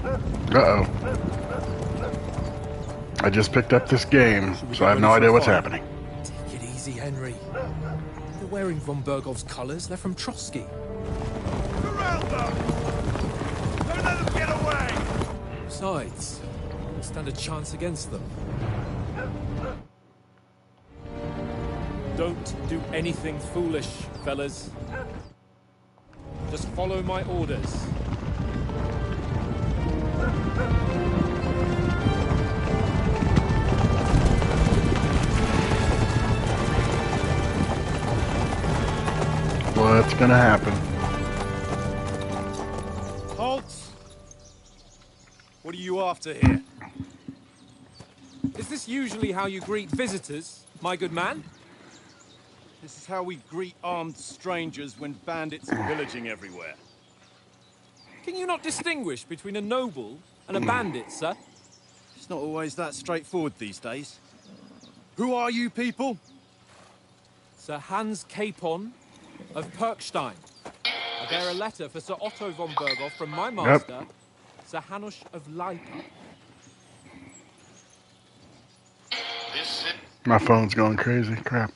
Uh-oh. I just picked up this game, so I have no idea what's happening. Take it easy, Henry. They're wearing von Bergov's colours. They're from Trotsky. Surround them! Don't let them get away! Besides, we'll stand a chance against them. Don't do anything foolish, fellas. Just follow my orders. What's gonna happen? Halt! What are you after here? Is this usually how you greet visitors, my good man? This is how we greet armed strangers when bandits are pillaging everywhere. Can you not distinguish between a noble and a bandit, sir? It's not always that straightforward these days. Who are you people? Sir Hans Capon of Perkstein. I bear a letter for Sir Otto von Berghoff from my master, Sir Hanush of Lipa. My phone's going crazy. Crap.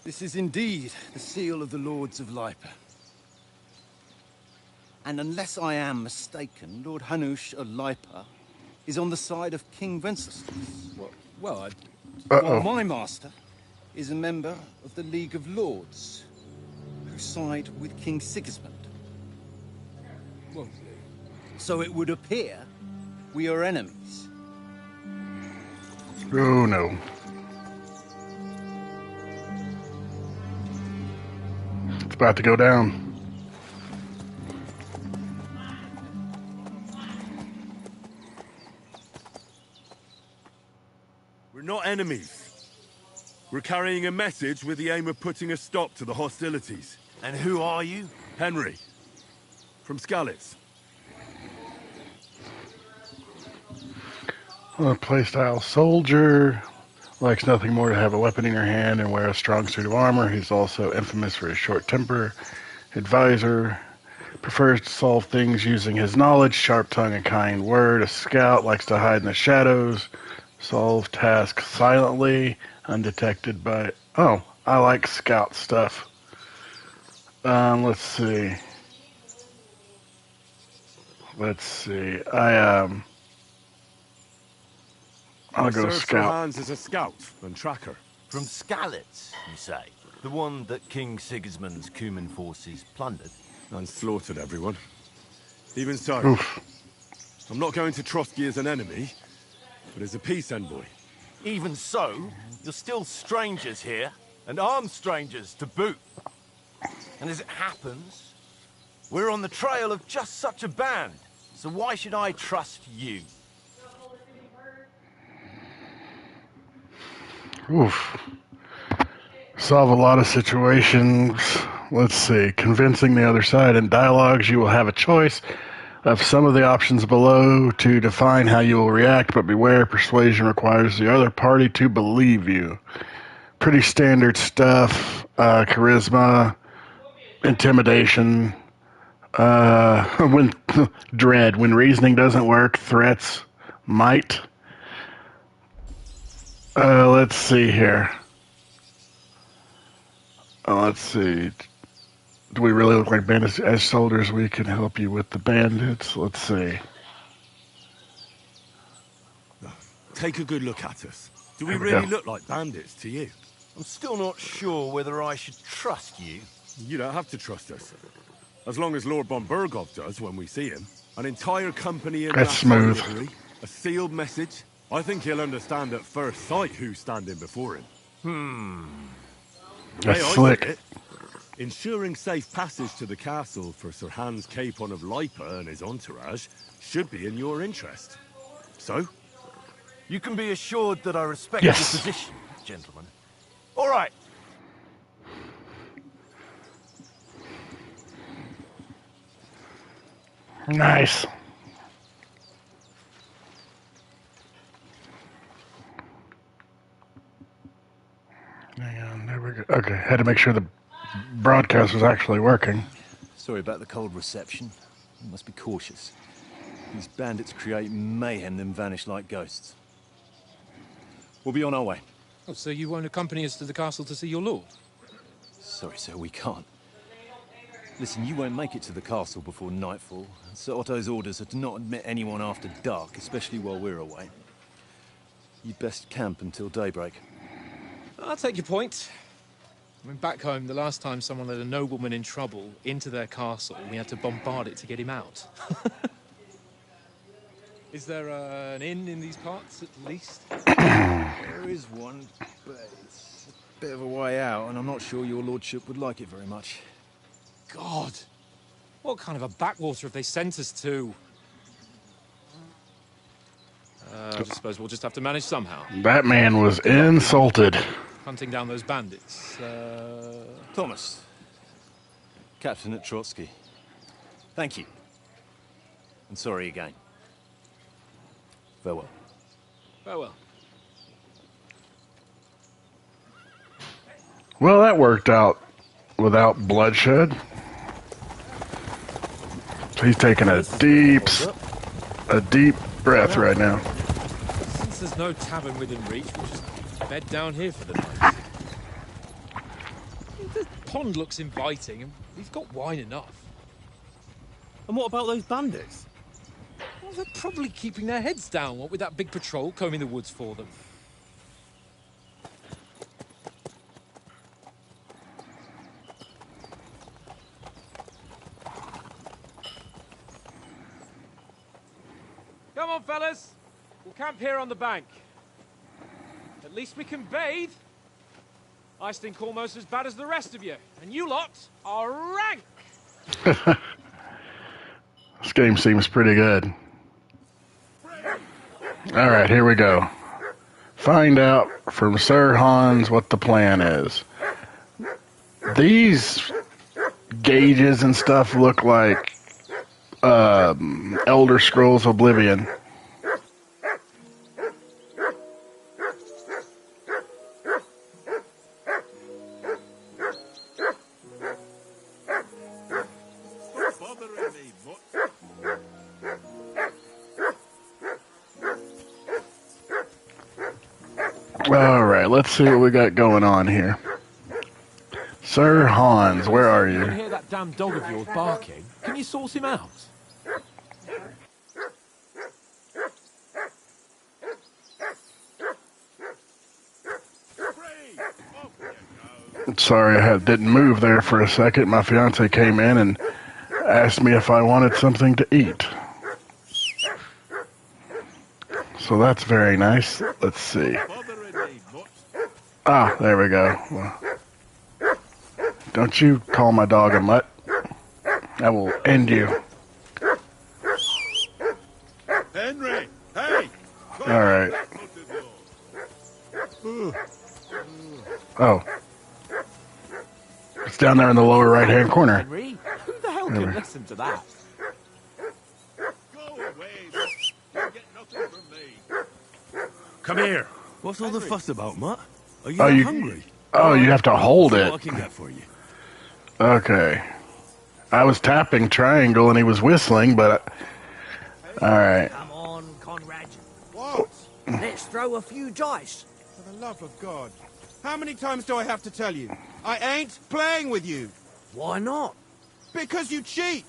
This is indeed the seal of the Lords of Lipa. And unless I am mistaken, Lord Hanush of Lipa is on the side of King Wenceslas. Well, While my master is a member of the League of Lords, who side with King Sigismund. well, So it would appear we are enemies. Oh no. It's about to go down. We're not enemies. We're carrying a message with the aim of putting a stop to the hostilities. And who are you? Henry, from Skalitz. A playstyle soldier. Likes nothing more to have a weapon in your hand and wear a strong suit of armor. He's also infamous for his short temper. Advisor. Prefers to solve things using his knowledge, sharp tongue, and kind word. A scout. Likes to hide in the shadows. Solve tasks silently, undetected by... Oh, I like scout stuff. Let's see. I'll go scout. Hans is a scout and tracker. From Skalitz, you say? The one that King Sigismund's Cuman forces plundered? And slaughtered everyone. Even so, Oof. I'm not going to Trotsky as an enemy, but as a peace envoy. Even so, you're still strangers here, and armed strangers to boot. And as it happens, we're on the trail of just such a band, so why should I trust you? Oof. Solve a lot of situations. Let's see. Convincing the other side. In dialogues, you will have a choice of some of the options below to define how you will react, but beware, persuasion requires the other party to believe you. Pretty standard stuff. Charisma, intimidation, when dread. When reasoning doesn't work, threats, might. Let's see here. Let's see. Do we really look like bandits? As soldiers, we can help you with the bandits. Let's see. Take a good look at us. Do we really look like bandits to you? I'm still not sure whether I should trust you. You don't have to trust us. As long as Lord von Berghoff does when we see him. An entire company in That's smooth. livery, a sealed message. I think he'll understand at first sight who's standing before him. That's May I slick. say it? Ensuring safe passage to the castle for Sir Hans Capon of Lipa and his entourage should be in your interest. So? You can be assured that I respect Yes. your position, gentlemen. All right. Nice. Hang on, there we go. Okay, had to make sure the broadcast was actually working. Sorry about the cold reception. You must be cautious. These bandits create mayhem, then vanish like ghosts. We'll be on our way. Oh, so you won't accompany us to the castle to see your lord? Sorry, sir, we can't. Listen, you won't make it to the castle before nightfall. Sir Otto's orders are to not admit anyone after dark, especially while we're away. You'd best camp until daybreak. I'll take your point. I mean, back home, the last time someone led a nobleman in trouble into their castle, we had to bombard it to get him out. Is there an inn in these parts, at least? There is one, but it's a bit of a way out, and I'm not sure your lordship would like it very much. God! What kind of a backwater have they sent us to? I suppose we'll just have to manage somehow. That man was insulted. Hunting down those bandits. Thomas, Captain at Trotsky. Thank you. And sorry again. Farewell. Farewell. Well, that worked out without bloodshed. He's taking a deep breath right now. Since there's no tavern within reach, we'll just bed down here for the night. The pond looks inviting, and we've got wine enough. And what about those bandits? Well, they're probably keeping their heads down, what with that big patrol combing the woods for them. Come on, fellas. We'll camp here on the bank. At least we can bathe. I stink almost as bad as the rest of you, and you lot are rank. This game seems pretty good. All right, here we go. Find out from Sir Hans what the plan is. These gauges and stuff look like Elder Scrolls Oblivion. All right, let's see what we got going on here. Sir Hans, where are I can you? hear that damn dog of yours barking. Can you sort him out? Sorry, I didn't move there for a second. My fiance came in and asked me if I wanted something to eat. So that's very nice. Let's see. Ah, there we go. Well, don't you call my dog a mutt. I will end you. Henry! Hey! All right. Oh. It's down there in the lower right-hand corner. Henry, who the hell can listen to that? Go away! You'll get nothing from me. Come here. What's all the fuss about, Mutt? Are you hungry? Oh, you have to hold See it. what I can get for you. Okay. I was tapping triangle and he was whistling, but... Alright. Come on, Conrad. What? Let's throw a few dice. For the love of God. How many times do I have to tell you? I ain't playing with you. Why not? Because you cheat.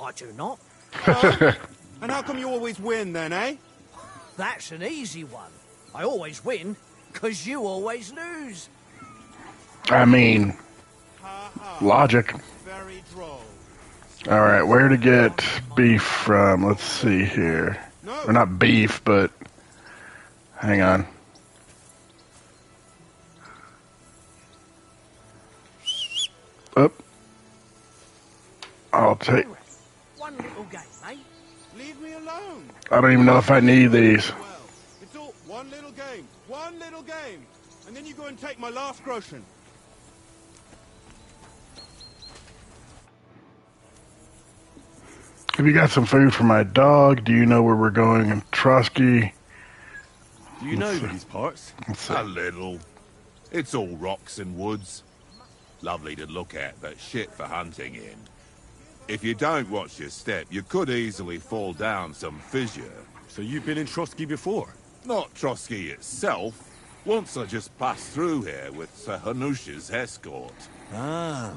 I do not. Oh? And how come you always win then, eh? That's an easy one. I always win, because you always lose. I mean, Ha ha. logic. Very droll. Alright, where to get beef from? Let's see here. No. Or not beef, but... Hang on. Up. I'll take... One little game, eh? Leave me alone. I don't even know if I need these. Well, it's all one little game. One little game. And then you go and take my last groschen. Have you got some food for my dog? Do you know where we're going in Trotsky? Do you know these parts? Let's see. A little. It's all rocks and woods. Lovely to look at, but shit for hunting in. If you don't watch your step, you could easily fall down some fissure. So you've been in Trotsky before? Not Trotsky itself. Once I just passed through here with Sir Hanusha's escort. Ah,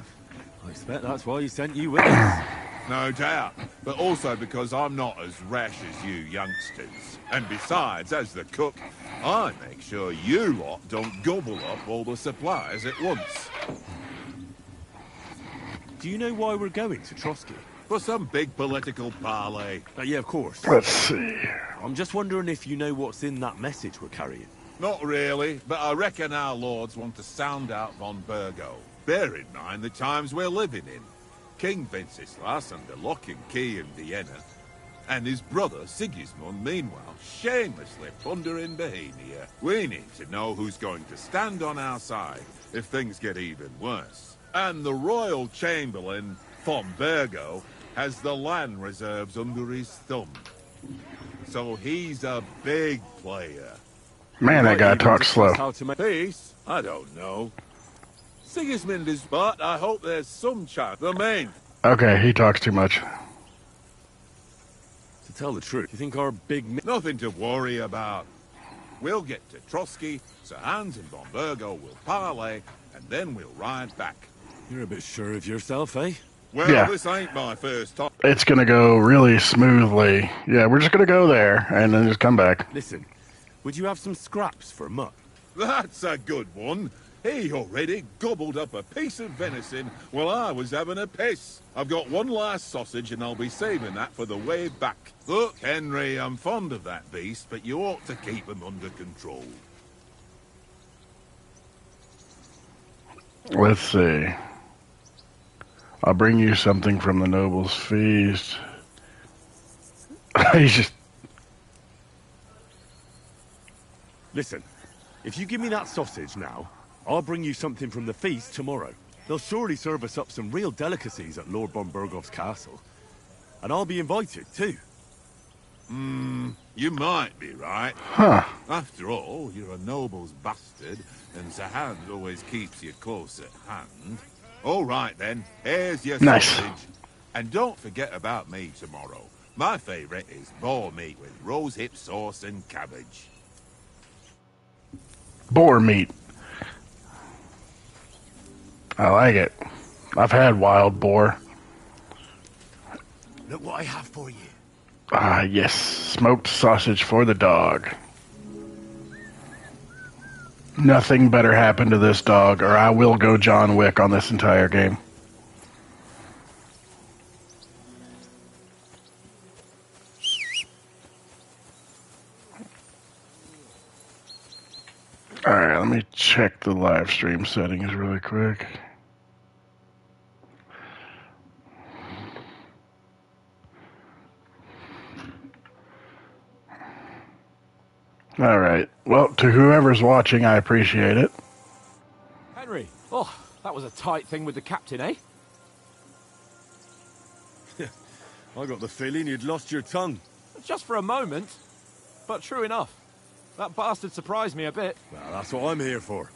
I expect that's why he sent you with us. No doubt, but also because I'm not as rash as you youngsters. And besides, as the cook, I make sure you lot don't gobble up all the supplies at once. Do you know why we're going to Trotsky? For some big political parley. Yeah, of course. Let's see. I'm just wondering if you know what's in that message we're carrying. Not really, but I reckon our lords want to sound out von Burgo. Bear in mind the times we're living in. King Wenceslas under lock and key in Vienna, and his brother Sigismund, meanwhile, shamelessly plundering Bohemia. We need to know who's going to stand on our side if things get even worse. And the Royal Chamberlain, von Burgo, has the land reserves under his thumb. So he's a big player. Man, that guy talks slow. Peace? I don't know. Sigismund is, but I hope there's some chance. The main. Okay, he talks too much. To tell the truth, you think our big... Nothing to worry about. We'll get to Trotsky, Sir Hans and von Burgo will parley, and then we'll ride back. You're a bit sure of yourself, eh? Well, Yeah. This ain't my first time. It's gonna go really smoothly. Yeah, we're just gonna go there and then just come back. Listen, would you have some scraps for Mutt? That's a good one. He already gobbled up a piece of venison while I was having a piss. I've got one last sausage and I'll be saving that for the way back. Look, Henry, I'm fond of that beast, but you ought to keep him under control. Let's see. I'll bring you something from the noble's feast. He's just... Listen, if you give me that sausage now, I'll bring you something from the feast tomorrow. They'll surely serve us up some real delicacies at Lord von Burgov's castle. And I'll be invited, too. You might be right. Huh. After all, you're a noble's bastard, and Sir Hans always keeps you close at hand. All right, then. Here's your Nice. sausage. And don't forget about me tomorrow. My favourite is boar meat with rosehip sauce and cabbage. Boar meat. I like it. I've had wild boar. Look what I have for you. Ah, yes. Smoked sausage for the dog. Nothing better happened to this dog, or I will go John Wick on this entire game. Alright, let me check the live stream settings really quick. Alright, well, to whoever's watching, I appreciate it. Henry, oh, that was a tight thing with the captain, eh? I got the feeling you'd lost your tongue. Just for a moment. But true enough. That bastard surprised me a bit. Well, that's what I'm here for.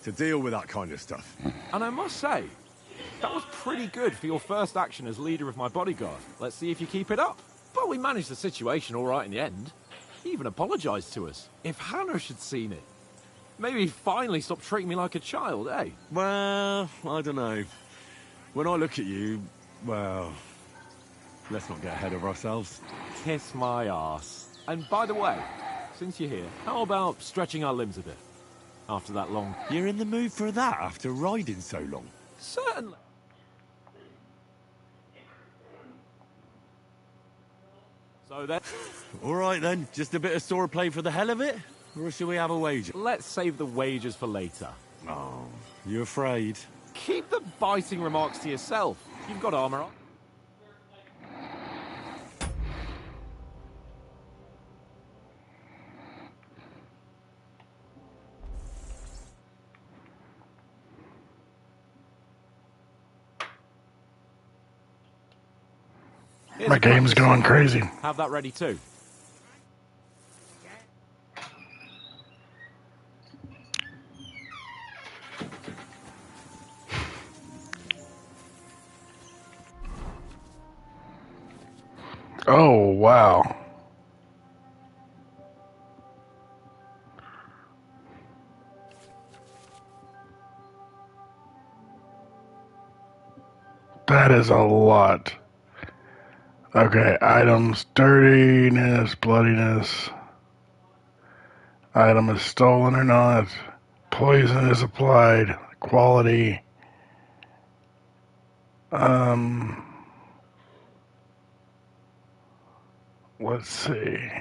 To deal with that kind of stuff. And I must say, that was pretty good for your first action as leader of my bodyguard. Let's see if you keep it up. But we managed the situation all right in the end. He even apologized to us. If Hanush had seen it, maybe he'd finally stop treating me like a child, eh? Well, I don't know. When I look at you, well, let's not get ahead of ourselves. Kiss my arse. And by the way, since you're here, how about stretching our limbs a bit? After that long... You're in the mood for that after riding so long? Certainly. So then... All right then, just a bit of swordplay for the hell of it? Or shall we have a wager? Let's save the wagers for later. Oh, you afraid? Keep the biting remarks to yourself. You've got armor on. Here's My a practice game's going song. crazy. Have that ready too. Oh, wow. That is a lot. Okay, items, dirtiness, bloodiness. Item is stolen or not. Poison is applied. Quality. Let's see.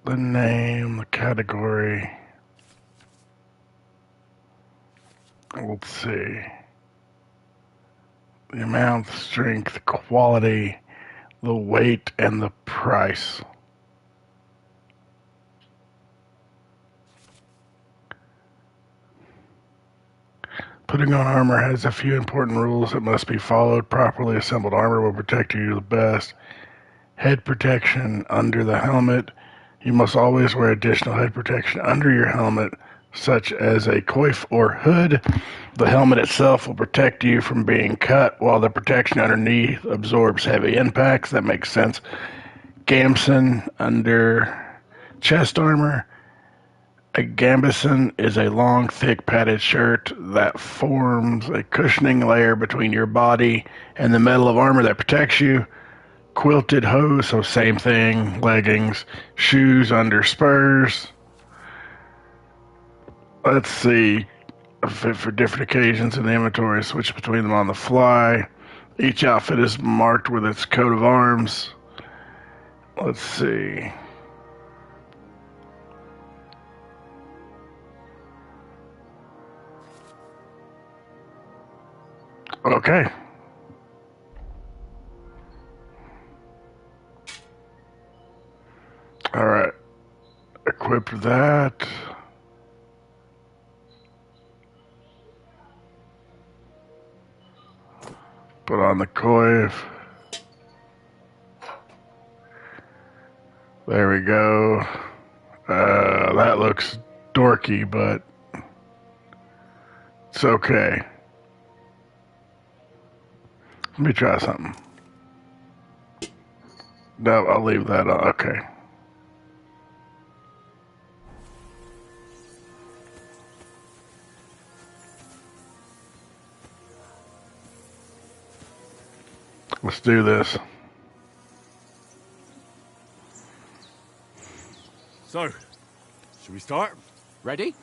The name, the category. Let's see. The amount, strength, quality, the weight, and the price. Putting on armor has a few important rules that must be followed. Properly assembled armor will protect you the best. Head protection under the helmet. You must always wear additional head protection under your helmet, such as a coif or hood. The helmet itself will protect you from being cut, while the protection underneath absorbs heavy impacts. That makes sense. Gamson under chest armor. A gambeson is a long, thick, padded shirt that forms a cushioning layer between your body and the metal of armor that protects you. Quilted hose, so same thing. Leggings. Shoes under spurs. Let's see. Fit for different occasions in the inventory. Switch between them on the fly. Each outfit is marked with its coat of arms. Let's see. Okay. All right. Equip that. Put on the coif. There we go. That looks dorky, but it's okay. Let me try something. No, I'll leave that on. Okay. Let's do this. So, should we start? Ready?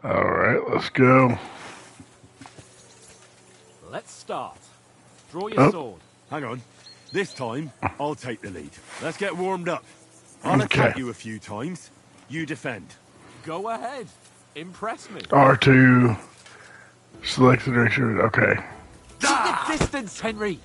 All right, let's go. Let's start. Draw your sword. Hang on. This time, I'll take the lead. Let's get warmed up. I'll Okay. attack you a few times. You defend. Go ahead. Impress me. R2. Select the direction. Okay. Keep the distance, Henry.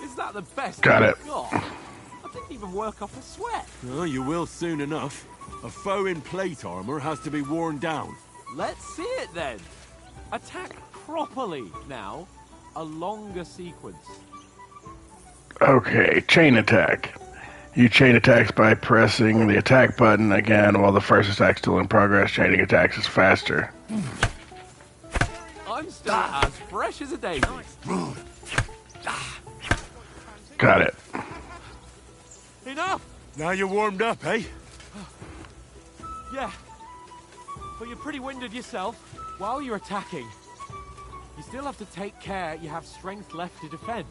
Is that the best Got you've it. got? I didn't even work off a sweat. Oh, you will soon enough. A foe in plate armor has to be worn down. Let's see it then. Attack properly now. A longer sequence. Okay, chain attack. You chain attacks by pressing the attack button again while the first attack's still in progress. Chaining attacks is faster. I'm still as fresh as a daisy. Got it. Enough! Now you're warmed up, eh? Yeah. But you're pretty winded yourself. While you're attacking, you still have to take care you have strength left to defend.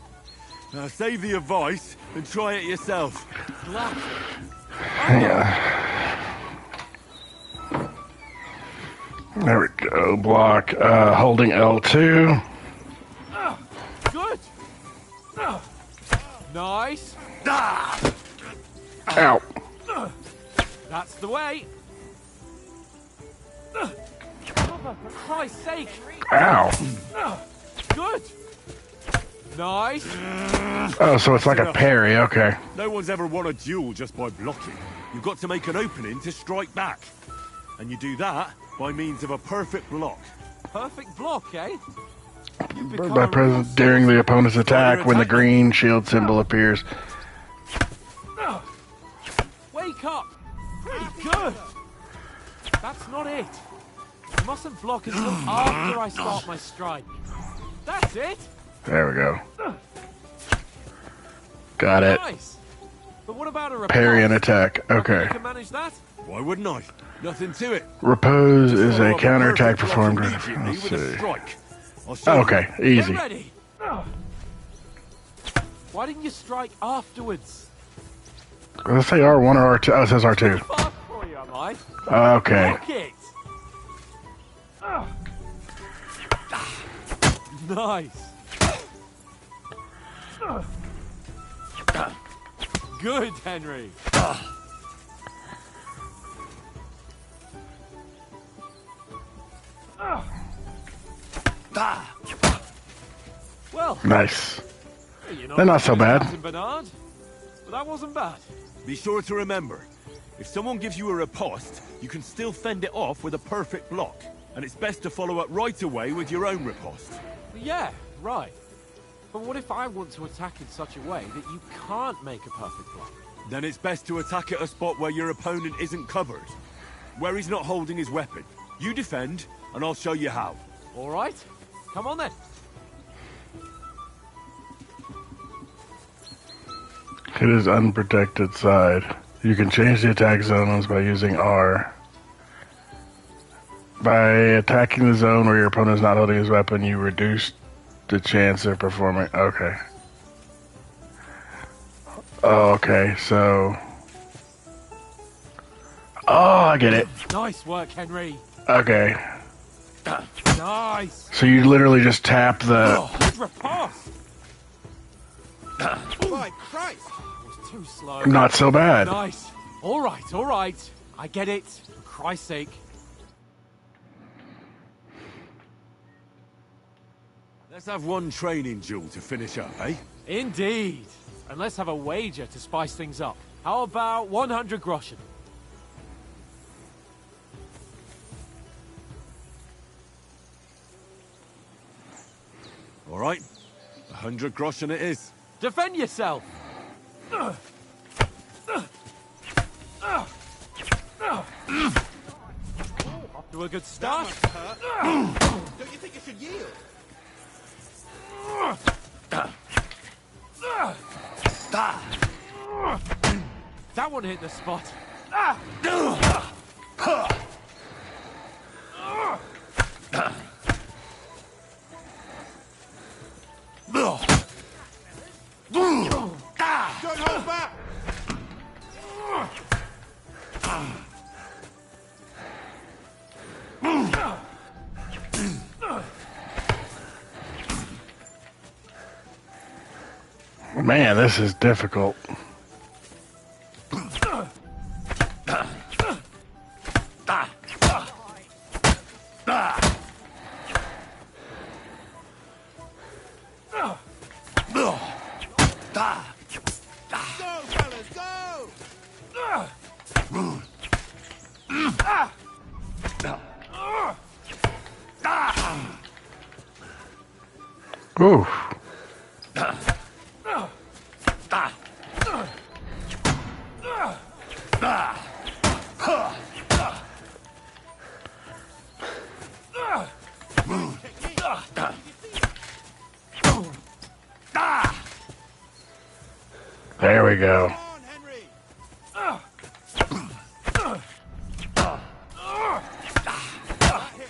Now save the advice and try it yourself. Glad. Yeah. There we go. Block. Holding L2. Good. Nice. Ow. That's the way. For Christ's sake. Ow. Good. Nice. Oh, so it's like a parry. Okay. No one's ever won a duel just by blocking. You've got to make an opening to strike back. And you do that by means of a perfect block. Perfect block, eh? You've By become a present real during the opponent's attack when the green shield symbol appears. Wake up! Pretty good! That's not it. You mustn't block until after I start my strike. That's it. There we go. Got it. Nice. But what about a riposte? Parry and attack. Okay. You can manage that? Why wouldn't I? Nothing to it. Repose is Follow a up counterattack perfect block performed. immediately Let's with a see. strike. I'll show you. Okay, Get easy. ready. Why didn't you strike afterwards? Let's say R1 or R2. Oh, it says R2. Fast for you, am I? Okay. Rock it. Nice. Good, Henry. Well, Nice. you're They're not so bad. Captain Bernard, but that wasn't bad. Be sure to remember, if someone gives you a riposte, you can still fend it off with a perfect block. And it's best to follow up right away with your own riposte. Yeah, right. But what if I want to attack in such a way that you can't make a perfect block? Then it's best to attack at a spot where your opponent isn't covered. Where he's not holding his weapon. You defend, and I'll show you how. All right, come on then. Hit his unprotected side. You can change the attack zones by using R. By attacking the zone where your opponent is not holding his weapon, you reduce the chance of performing. Okay. Oh, okay, so. Oh, I get it. Nice work, Henry. Okay. Nice. So you literally just tap the. Good riposte. By Christ! Was too slow. Not so bad. Nice. All right, all right. I get it. For Christ's sake. Let's have one training duel to finish up, eh? Indeed. And let's have a wager to spice things up. How about 100 groschen? All right. 100 groschen it is. Defend yourself. Off to a good That start. must hurt. Don't you think it should yield? That one hit the spot. Don't hold back! Man, this is difficult. Go, fellas, go! Oof. There we go. Come on, Henry! That hit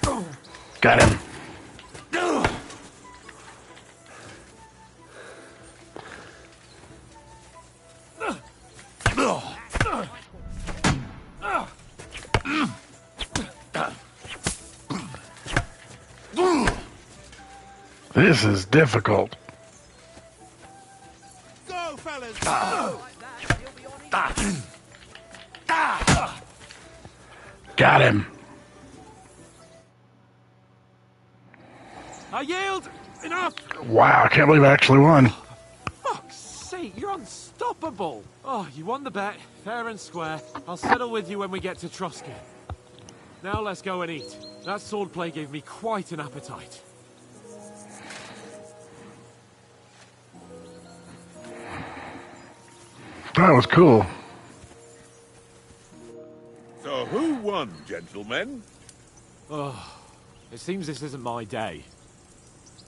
home. Got him. This is difficult. Go, fellas, go! Got him. I yield. Enough. Wow, I can't believe I actually won. Fuck's sake, you're unstoppable. Oh, you won the bet, fair and square. I'll settle with you when we get to Trusky. Now let's go and eat. That swordplay gave me quite an appetite. That was cool. on, gentlemen. Oh, it seems this isn't my day.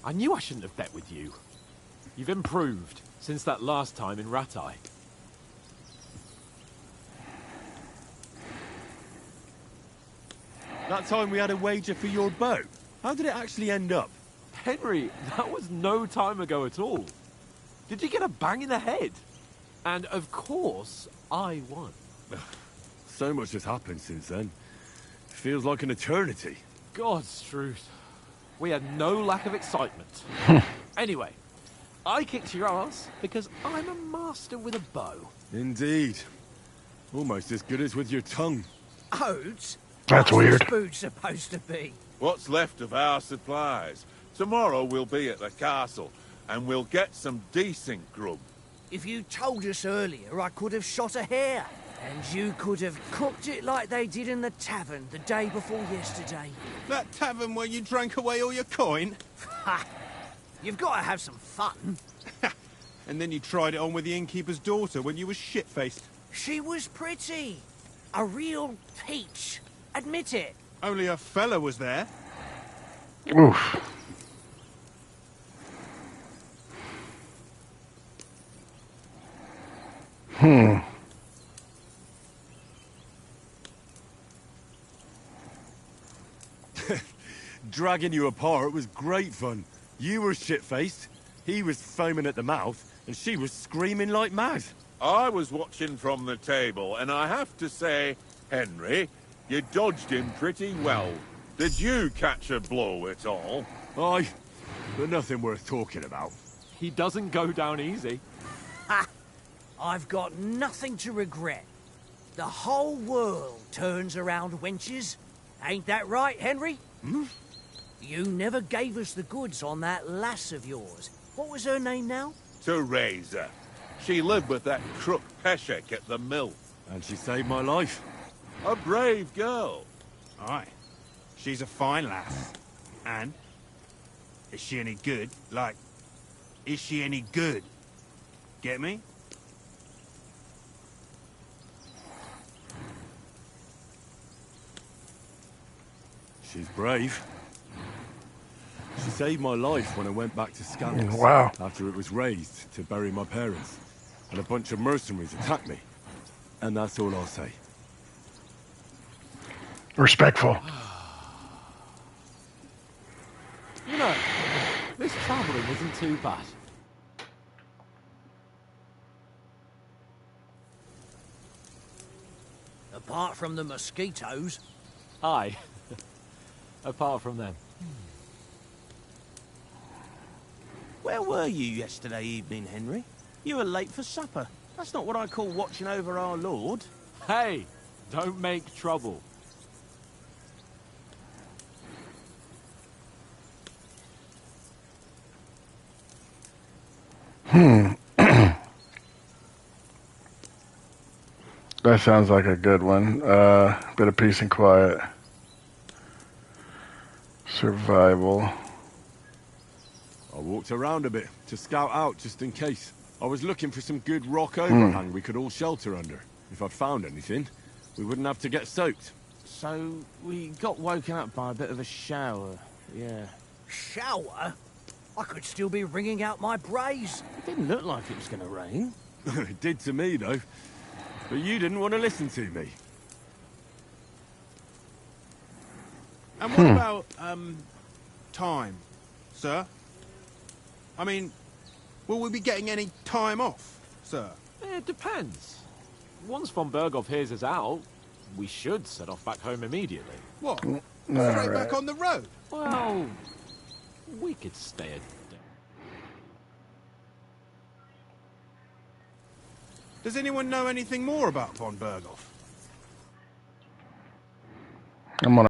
I knew I shouldn't have bet with you. You've improved since that last time in Ratai. That time we had a wager for your bow. How did it actually end up? Henry, that was no time ago at all. Did you get a bang in the head? And of course, I won. So much has happened since then. Feels like an eternity. God's truth. We had no lack of excitement. Anyway, I kicked your ass because I'm a master with a bow. Indeed. Almost as good as with your tongue. Oats? That's What's weird. this food supposed to be? What's left of our supplies. Tomorrow we'll be at the castle, and we'll get some decent grub. If you told us earlier, I could have shot a hare. And you could have cooked it like they did in the tavern the day before yesterday. That tavern where you drank away all your coin? Ha! You've got to have some fun. And then you tried it on with the innkeeper's daughter when you were shit-faced. She was pretty. A real peach. Admit it. Only a fella was there. Oof. Dragging you apart was great fun. You were shit-faced, he was foaming at the mouth, and she was screaming like mad. I was watching from the table, and I have to say, Henry, you dodged him pretty well. Did you catch a blow at all? Aye, but nothing worth talking about. He doesn't go down easy. Ha! I've got nothing to regret. The whole world turns around wenches. Ain't that right, Henry? Hmm? You never gave us the goods on that lass of yours. What was her name now? Teresa. She lived with that crook Peshek at the mill. And she saved my life. A brave girl. Aye. She's a fine lass. And? Is she any good? Like, is she any good? Get me? She's brave. She saved my life when I went back to Scandis. Wow. After it was raised to bury my parents. And a bunch of mercenaries attacked me. And that's all I'll say. Respectful. You know, this travelling isn't too bad. Apart from the mosquitoes. Aye. Apart from them. Where were you yesterday evening, Henry? You were late for supper. That's not what I call watching over our lord. Hey, don't make trouble. That sounds like a good one. Bit of peace and quiet. Survival. I walked around a bit to scout out just in case. I was looking for some good rock overhang we could all shelter under. If I'd found anything, we wouldn't have to get soaked. So, we got woken up by a bit of a shower, yeah. Shower? I could still be wringing out my brace. It didn't look like it was going to rain. It did to me, though. But you didn't want to listen to me. And what about, time, sir? I mean, will we be getting any time off, sir? It depends. Once von Berghoff hears us out, we should set off back home immediately. What? All Straight right. back on the road? Well, we could stay a day. Does anyone know anything more about von Berghoff? I'm gonna